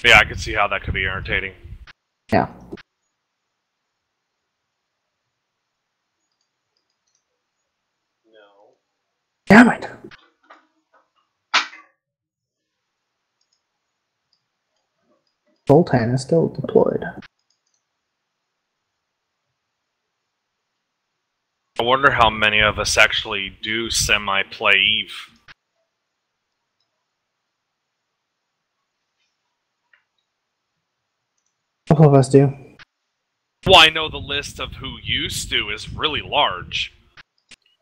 Yeah, I could see how that could be irritating. Yeah. No. Damn it. Xultan is still deployed. I wonder how many of us actually do semi-play Eve. A couple of us do. Well, I know the list of who used to is really large.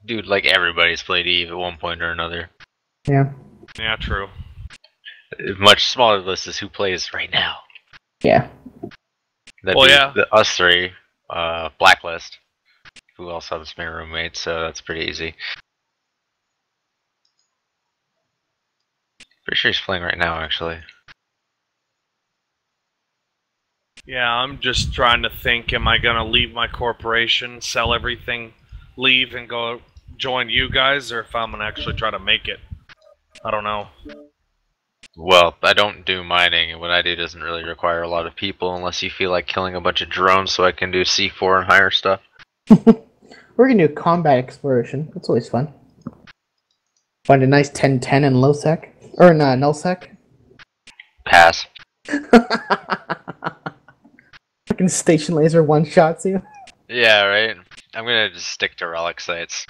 Dude, like everybody's played Eve at one point or another. Yeah. Yeah, true. A much smaller list is who plays right now. Yeah. That'd Well, be yeah. us three, Blacklist, who also have my roommate, so that's pretty easy. Pretty sure he's playing right now, actually. Yeah, I'm just trying to think, am I gonna leave my corporation, sell everything, leave and go join you guys, or if I'm gonna actually try to make it? I don't know. Well, I don't do mining, and what I do doesn't really require a lot of people unless you feel like killing a bunch of drones so I can do C4 and higher stuff. We're gonna do combat exploration. That's always fun. Find a nice 10-10 in low sec. Or in null sec. Pass. Fucking station laser one-shots you. Yeah, right? I'm gonna just stick to relic sites.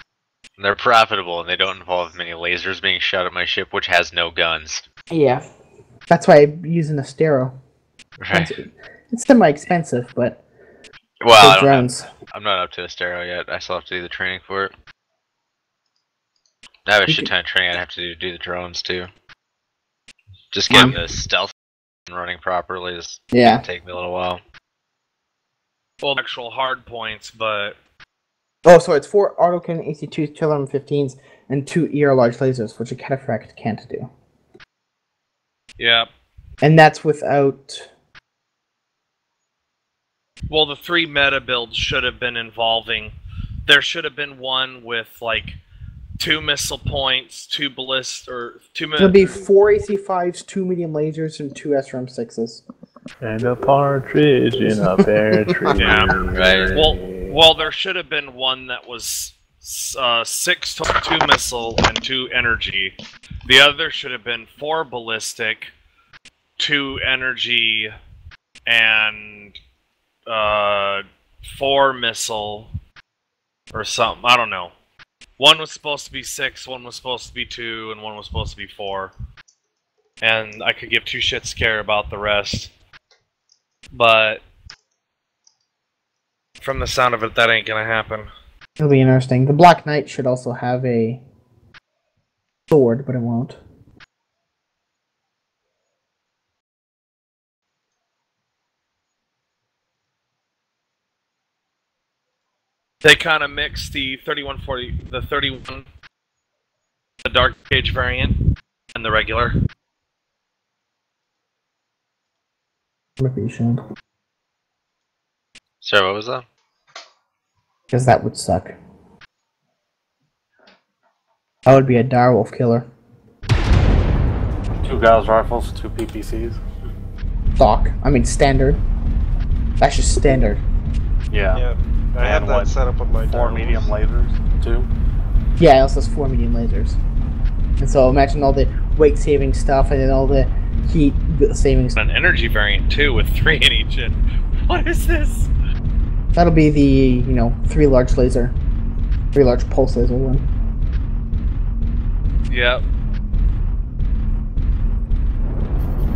They're profitable and they don't involve many lasers being shot at my ship, which has no guns. Yeah. That's why I'm using a Stero. Right. It's semi-expensive, but... Well, drones. I'm not up to a Stero yet. I still have to do the training for it. I have a shit ton of training I'd have to do the drones, too. Just getting the stealth running properly is gonna take me a little while. Well, actual hard points, but... Oh, so it's 4 autocannon AC2s, 2 1115s, and 2 ER large lasers, which a cataphract can't do. Yeah. And that's without... Well, the 3 meta builds should have been involving... There should have been one with, like, 2 missile points, 2 ballist, or 2... It'll be 4 AC5s, 2 medium lasers, and 2 SRM6s. And a partridge in a pear tree. Yeah, right. Well, there should have been one that was 6 total, 2 missile, and 2 energy. The other should have been 4 ballistic, 2 energy, and 4 missile, or something. I don't know. One was supposed to be 6, one was supposed to be 2, and one was supposed to be 4. And I could give 2 shits care about the rest. But from the sound of it, that ain't gonna happen. It'll be interesting. The Black Knight should also have a sword, but it won't. They kind of mixed the 3140, the 31, the Dark Age variant, and the regular. Maybe you should. Sorry, what was that? Because that would suck. That would be a direwolf killer. 2 Gauss rifles, 2 PPCs. Standard. That's just standard. Yeah. I have that set up on my 4 medium lasers, 2. Yeah, it also has 4 medium lasers. And so imagine all the weight saving stuff and then all the heat savings. An energy variant too, with 3 in each. And what is this? That'll be the 3 large laser, 3 large pulse laser one. Yep.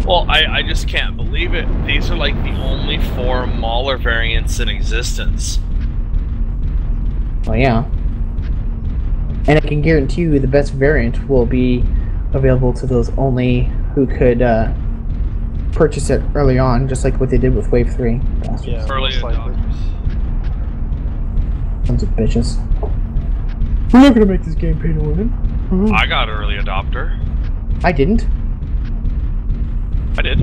Well, I just can't believe it. These are like the only 4 Mauler variants in existence. Well, yeah. And I can guarantee you the best variant will be available to those only who could purchase it early on, just like what they did with Wave 3. Bastards. Yeah, Early most likely. adopters. Sons of bitches. We're not gonna make this game pay to win. I got early adopter. I didn't. I did.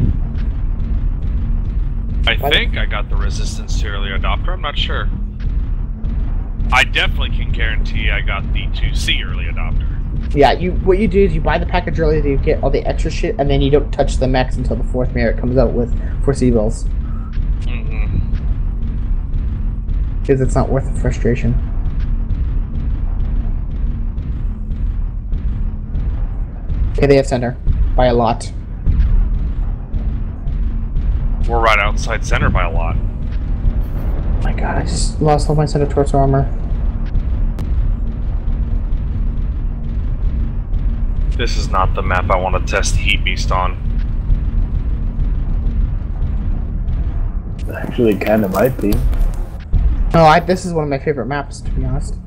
I think I got the resistance to early adopter, I'm not sure. I definitely can guarantee I got the 2C early adopter. Yeah, what you do is you buy the package early to get all the extra shit, and then you don't touch the mechs until the 4th merit comes out with for C-bills. Because it's not worth the frustration. Okay, they have center. By a lot. We're right outside center by a lot. Oh my god, I just lost all my center torso armor. This is not the map I want to test the Heat Beast on. Actually, kind of might be. No, this is one of my favorite maps, to be honest.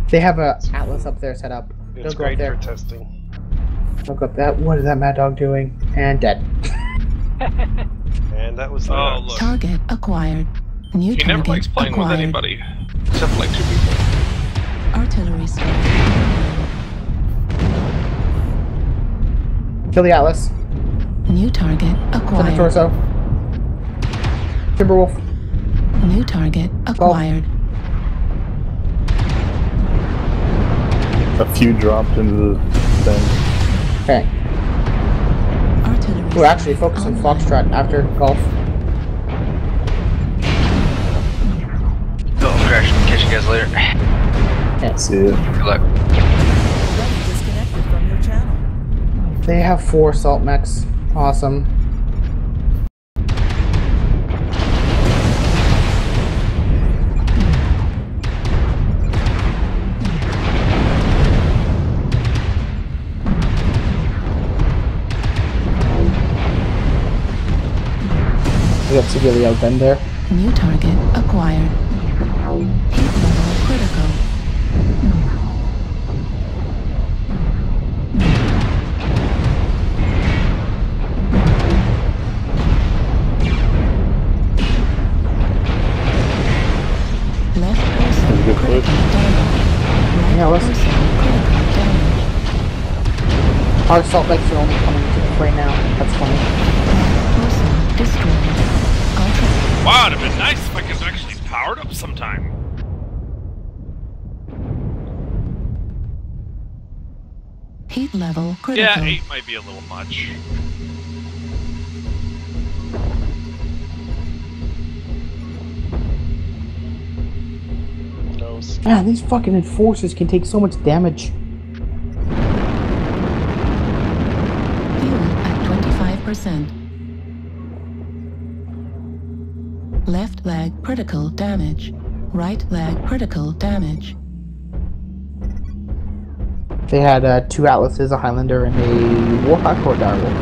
They have a Atlas up there set up. It's Don't go great up there. for testing. Don't go up that. What is that Mad Dog doing? And dead. And that was Oh, look. Target acquired. New He target never likes playing acquired. with anybody. Except for like 2 people. Artillery strike. Kill the Atlas. New target Center acquired. torso. Timberwolf. New target acquired. A few dropped into the thing. Okay. Artillery We're actually focused on online. Foxtrot after golf. Oh, crash. Catch you guys later. See ya. Good luck. Disconnected from your channel. They have 4 assault mechs. Awesome. We got severely outgunned there. New target acquired. Heat level critical. Left person Good critical push. damage. Right Yeah, let's- person critical damage. Our assault mechs are only coming to the fray now. That's funny. Person destroyed. Ultra Wow, it'd have been nice if I could actually powered up sometime. heat level critical. Yeah, 8 might be a little much. Knows. Man, these fucking enforcers can take so much damage. Fuel at 25%. Left leg critical damage. Right leg critical damage. They had 2 Atlases, a Highlander, and a Warhawk or Direwolf.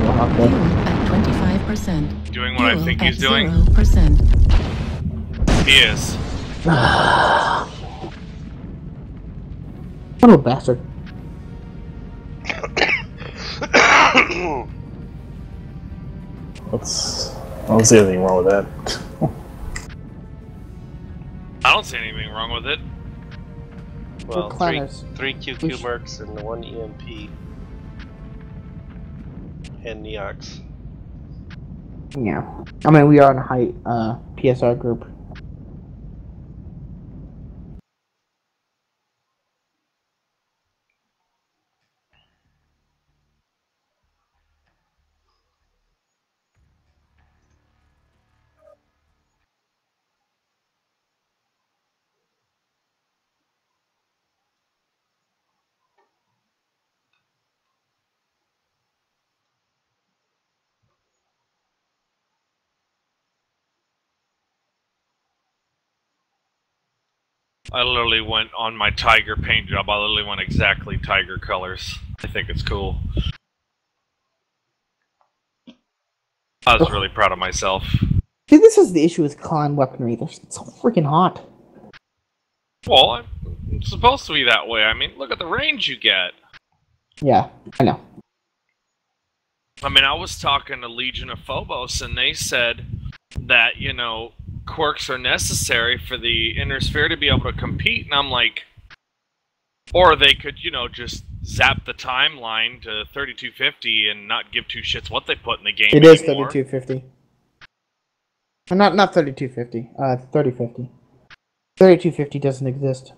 Warhawk Fuel there. at 25%. Doing what I Fuel think at he's doing? 0%. He is. What a bastard. I don't see anything wrong with that. I don't see anything wrong with it. Well, We're three clanners. QQ mercs and 1 EMP. And Neox. Yeah. I mean, we are in a high PSR group. I literally went on my tiger paint job. I literally went exactly tiger colors. I think it's cool. I was really proud of myself. See, this is the issue with clan weaponry. They're so freaking hot. Well, it's supposed to be that way. I mean, look at the range you get. Yeah, I know. I mean, I was talking to Legion of Phobos, and they said that, you know, quirks are necessary for the Inner Sphere to be able to compete, and I'm like... Or they could, you know, just zap the timeline to 3250 and not give two shits what they put in the game It is anymore. 3250. Not 3250. 3050. 3250 doesn't exist.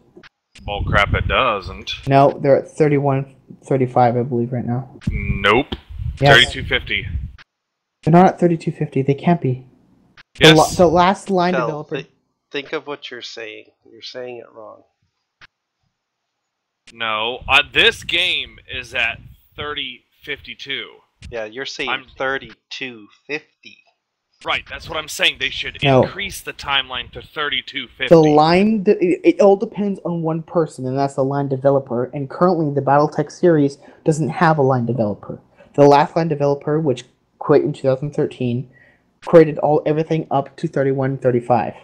Well, crap, it doesn't. No, they're at 31.35, I believe, right now. Nope. Yes. 3250. They're not at 32.50. They can't be. Yes. The last line Cal, developer. think of what you're saying. You're saying it wrong. No. This game is at 3052. Yeah, you're saying 3250. Right, that's what I'm saying. They should No. increase the timeline to 3250. The line, it all depends on one person, and that's the line developer. And currently, the BattleTech series doesn't have a line developer. The last line developer, which quit in 2013, created everything up to 31.35.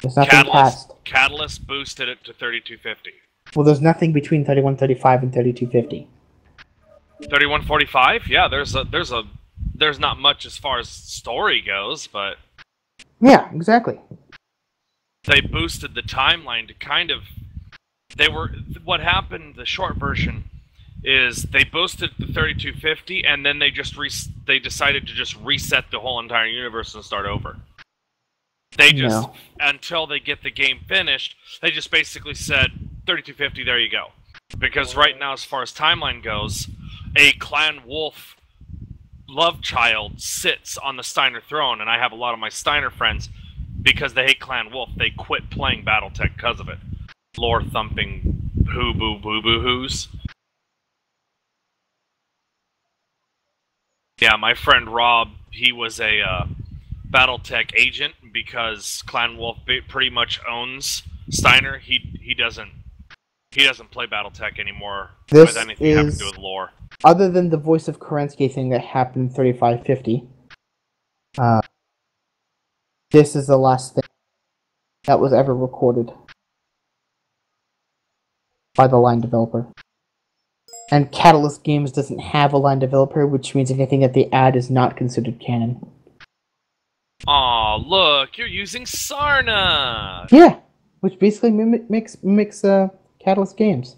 There's nothing past. Catalyst boosted it to 3250. Well, there's nothing between 31.35 and 32.50. 3145? Yeah, there's not much as far as story goes, but Yeah, exactly. they boosted the timeline to kind of what happened, the short version is they boosted the 3250 and then they decided to just reset the whole entire universe and start over. They just until they get the game finished, they just basically said 3250, there you go. Because right now, as far as timeline goes, a Clan Wolf love child sits on the Steiner throne, and I have a lot of my Steiner friends, because they hate Clan Wolf, they quit playing BattleTech because of it. Lore thumping boo-boo-boo-boo-hoos. Yeah, my friend Rob, he was a BattleTech agent because Clan Wolf pretty much owns Steiner. He doesn't play BattleTech anymore with anything having to do with lore. Other than the voice of Kerensky thing that happened in 3550, this is the last thing that was ever recorded by the line developer. And Catalyst Games doesn't have a line developer, which means anything that they add is not considered canon. Aw, look, you're using Sarna! Yeah, which basically mimics Catalyst Games.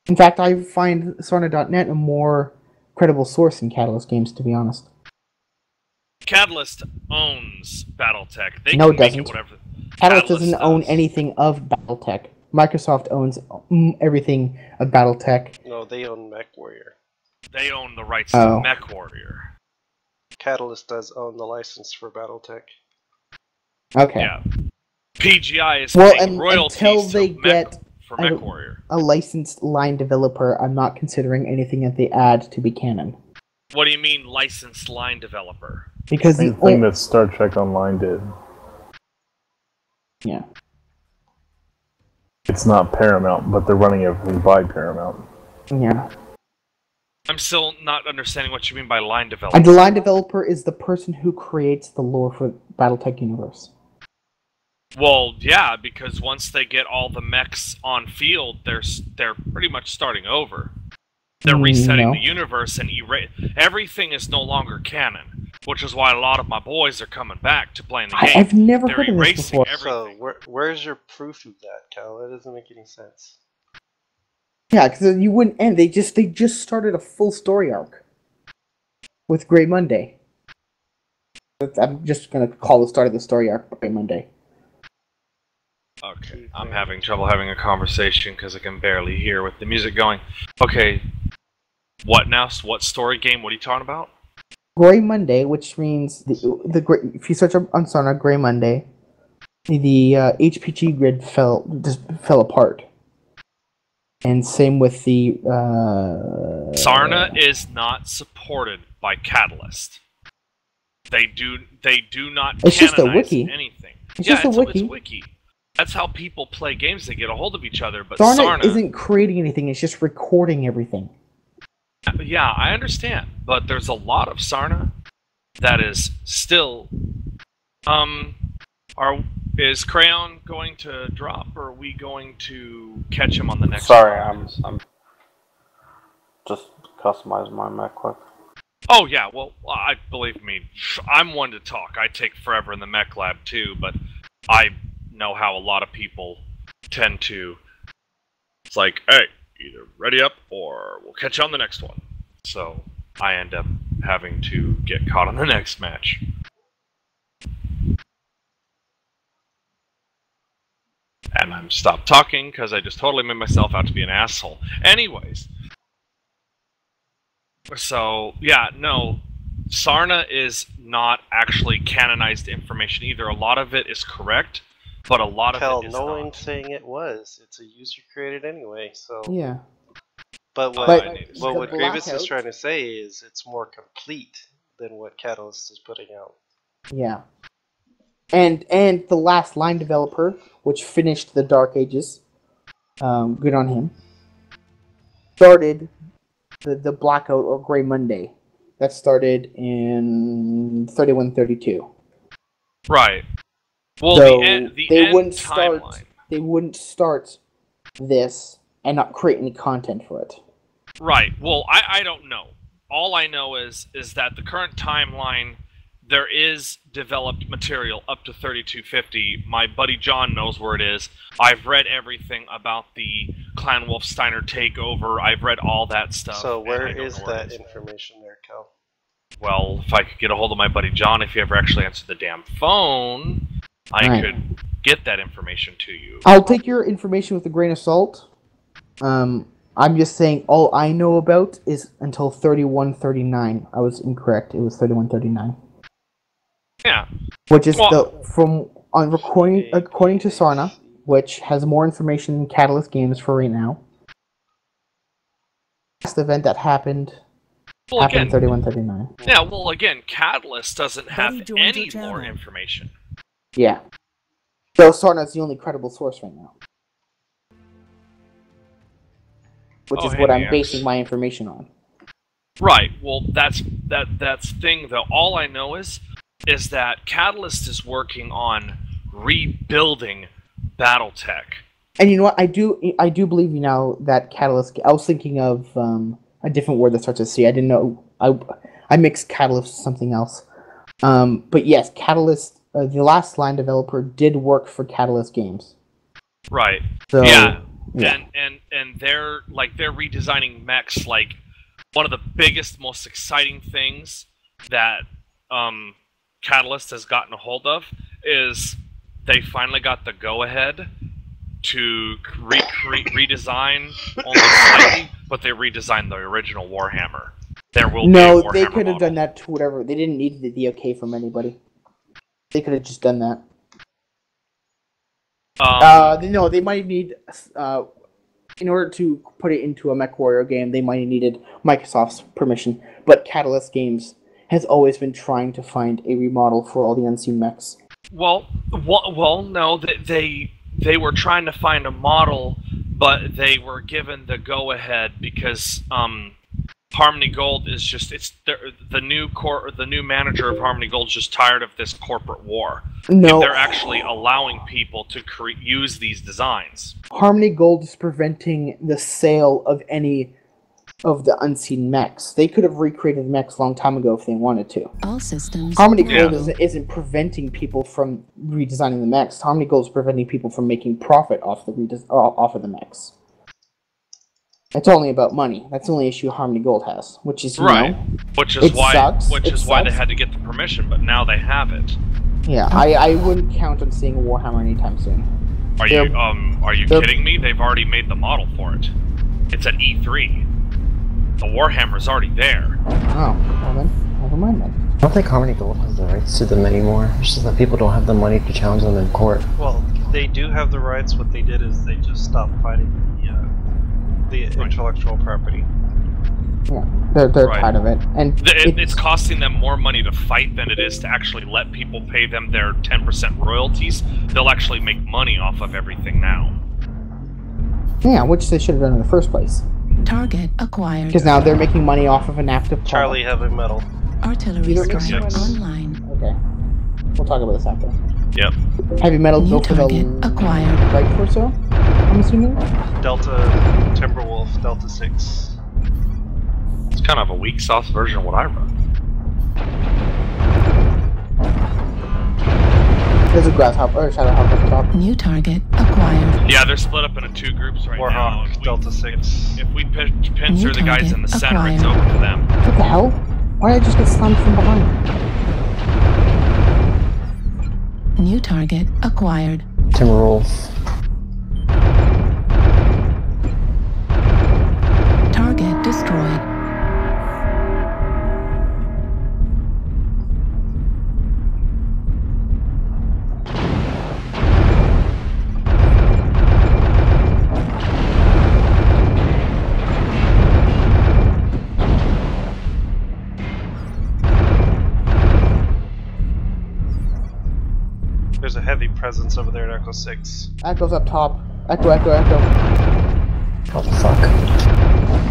In fact, I find Sarna.net a more credible source than Catalyst Games, to be honest. Catalyst owns BattleTech. They No, can it make doesn't. it whatever. Catalyst doesn't own anything of BattleTech. Microsoft owns everything of BattleTech. No, they own Mechwarrior. They own the rights to Mechwarrior. Catalyst does own the license for BattleTech. Okay. Yeah. PGI is paying royalties until they get for Mechwarrior. a licensed line developer, I'm not considering anything that they add to be canon. What do you mean, licensed line developer? Because Same thing that Star Trek Online did. Yeah. It's not Paramount, but they're running everything by Paramount. Yeah. I'm still not understanding what you mean by line developer. And the line developer is the person who creates the lore for BattleTech universe. Well, yeah, because once they get all the mechs on field, they're pretty much starting over. They're resetting the universe, and everything is no longer canon, which is why a lot of my boys are coming back to playing the game. I've never heard of this before. So, where's your proof of that, Cal? That doesn't make any sense. Yeah, because you wouldn't end. They just started a full story arc with Grey Monday. I'm just gonna call the start of the story arc Grey Monday. Okay, I'm having trouble having a conversation because I can barely hear with the music going. Okay, what now? What story game? What are you talking about? Grey Monday, which means if you search on Sarna, Grey Monday, the HPG grid fell apart, and same with the Sarna is not supported by Catalyst. They do not. It's just a wiki. Anything. It's just a wiki. It's wiki. That's how people play games. They get a hold of each other. But Sarna isn't creating anything. It's just recording everything. Yeah, I understand. But there's a lot of Sarna that is still. Is Crayon going to drop, or are we going to catch him on the next? Sorry, I'm just customizing my mech quick. Oh yeah, well, believe me, I'm one to talk. I take forever in the mech lab too, but I know how a lot of people tend to. It's like, hey, either ready up or we'll catch you on the next one. So I end up having to get caught on the next match. And I'm stopped talking because I just totally made myself out to be an asshole. Anyways. So, yeah, no. Sarna is not actually canonized information either. A lot of it is correct, but a lot of it is no not. one's saying it was. It's a user created anyway, so... Yeah. But what Grievous is trying to say is it's more complete than what Catalyst is putting out. Yeah. And the last line developer, which finished the Dark Ages, good on him, started the Blackout or Grey Monday. That started in 3132. Right. Well, So they wouldn't start this and not create any content for it. Right. Well, I don't know. All I know is that the current timeline, there is developed material up to 3250. My buddy John knows where it is. I've read everything about the Clan Wolfsteiner takeover. I've read all that stuff. So where is that information there, Cal? Well, if I could get a hold of my buddy John, if he ever actually answered the damn phone, I could get that information to you. I'll take your information with a grain of salt. I'm just saying all I know about is until 3139. I was incorrect. It was 3139. Yeah. Which is according to Sarna, which has more information than Catalyst Games for right now. Last event that happened in 3139. Yeah, well, again, Catalyst doesn't have any more information. Yeah. So Sarna's the only credible source right now. Which is what I'm basing my information on. Right. Well, that's thing though. All I know is that Catalyst is working on rebuilding BattleTech. And you know what? I do believe you now that Catalyst. I was thinking of a different word that starts with C. I didn't know. I mixed Catalyst with something else. But yes, Catalyst. The last line developer did work for Catalyst Games. Right. So, yeah. And they're redesigning mechs. Like, one of the biggest, most exciting things that Catalyst has gotten a hold of is they finally got the go-ahead to redesign only slightly, but they redesigned the original Warhammer. There will be a Warhammer they could have model. done that to whatever. They didn't need the okay from anybody. They could have just done that. No, they might need, in order to put it into a Mechwarrior game, they might have needed Microsoft's permission. But Catalyst Games has always been trying to find a remodel for all the Unseen mechs. Well, no, they were trying to find a model, but they were given the go-ahead because Harmony Gold is just the new manager of Harmony Gold is just tired of this corporate war. No, they're actually allowing people to use these designs. Harmony Gold is preventing the sale of any of the Unseen mechs. They could have recreated mechs a long time ago if they wanted to. All systems. Harmony Gold isn't preventing people from redesigning the mechs. Harmony Gold is preventing people from making profit off of the mechs. It's only about money. That's the only issue Harmony Gold has, which is which is why they had to get the permission, but now they have it. Yeah, I wouldn't count on seeing a Warhammer anytime soon. Are you kidding me? They've already made the model for it. It's at E3. The Warhammer's already there. Oh, well then, never mind then. I don't think Harmony Gold has the rights to them anymore. It's just that people don't have the money to challenge them in court. Well, they do have the rights. What they did is they just stopped fighting the intellectual property. Yeah, they're tired of it, and it's costing them more money to fight than it is to actually let people pay them their 10% royalties. They'll actually make money off of everything now. Yeah, which they should have done in the first place. Target acquired. Because now they're making money off of an active product. Charlie Heavy Metal. Artillery strike online. Okay, we'll talk about this after. Yep. Heavy Metal New go for the acquired. right torso, I'm assuming? Delta Timberwolf, Delta 6. It's kind of a weak sauce version of what I run. There's a grasshopper or shadow hopper at the top. New target acquired. Yeah, they're split up into two groups right now. Warhawk, Delta 6. If we pincer the guys in the center, acquired. it's over to them. What the hell? Why did I just get slammed from behind? New target acquired. Timberwolf. destroyed. There's a heavy presence over there at Echo 6. Echo's up top. Echo, echo, echo. What the fuck?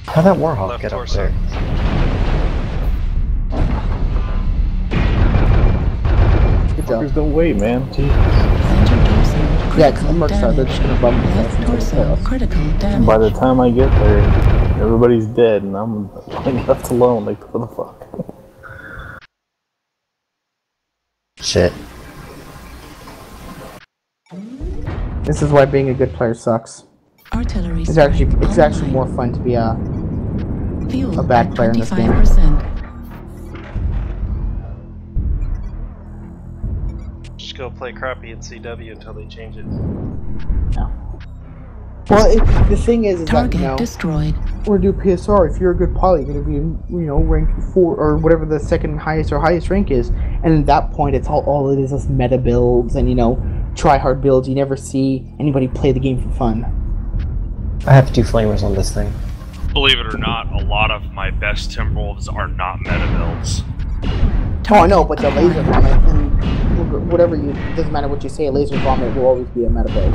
How'd that Warhawk Left get up torso. there? Good job. Fuckers don't wait, man. Jeez. Center dorsal Yeah, 'cause critical the mercs are, they're damage. just gonna bump the Left test until it's torso chaos. critical And by the damage. time I get there, everybody's dead, and I'm left alone. Like, what the fuck? Shit. This is why being a good player sucks. Artillery It's actually strike more online. fun to be a Fuel bad at player in this game. 25%. Just go play crappy in CW until they change it. Well, the thing is that, Target you know, destroyed. or do PSR, if you're a good pilot, you're gonna be, you know, rank 4 or whatever the second highest or highest rank is, and at that point, it's all it is meta builds and, you know, try hard builds. You never see anybody play the game for fun. I have 2 flamers on this thing. Believe it or not, a lot of my best Timberwolves are not meta builds. Oh, I know, but the laser vomit and whatever you doesn't matter what you say, laser vomit will always be a meta build.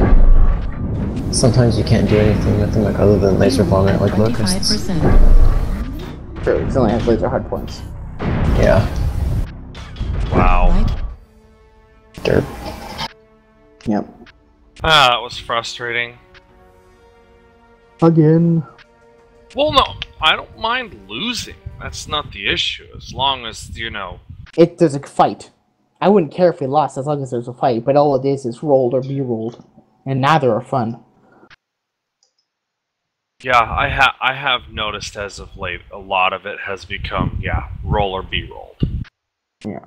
Sometimes you can't do anything with them like, other than laser vomit, like locusts. 25%. True, it only has laser hard points. Yeah. Wow. Right. Derp. Yep. Ah, that was frustrating. Again. Well, no, I don't mind losing. That's not the issue. As long as, you know... There's a fight. I wouldn't care if we lost as long as there's a fight, but all it is rolled or be rolled. And neither are fun. Yeah, I have noticed as of late, a lot of it has become, yeah, roll or be rolled. Yeah.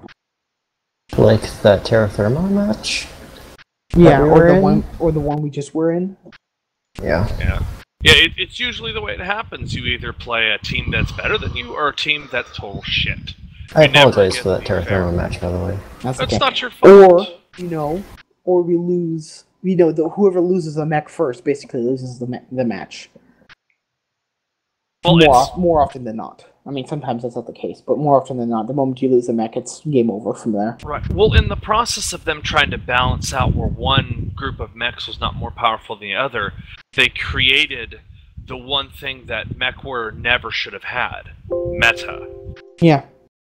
Like that Terra Therma match? Yeah, we or were the in? one we just were in. Yeah. Yeah. Yeah, it's usually the way it happens. You either play a team that's better than you, or a team that's total shit. I You never apologize get for that the Terra fair. Therma match, by the way. That's That's okay. not your fault. Or we lose. You know, whoever loses the mech first basically loses the match. Well, More often than not. I mean, sometimes that's not the case, but more often than not, the moment you lose the mech, it's game over from there. right. Well, in the process of them trying to balance out where one group of mechs was not more powerful than the other, they created the one thing that Mechwarrior never should have had: meta. Yeah.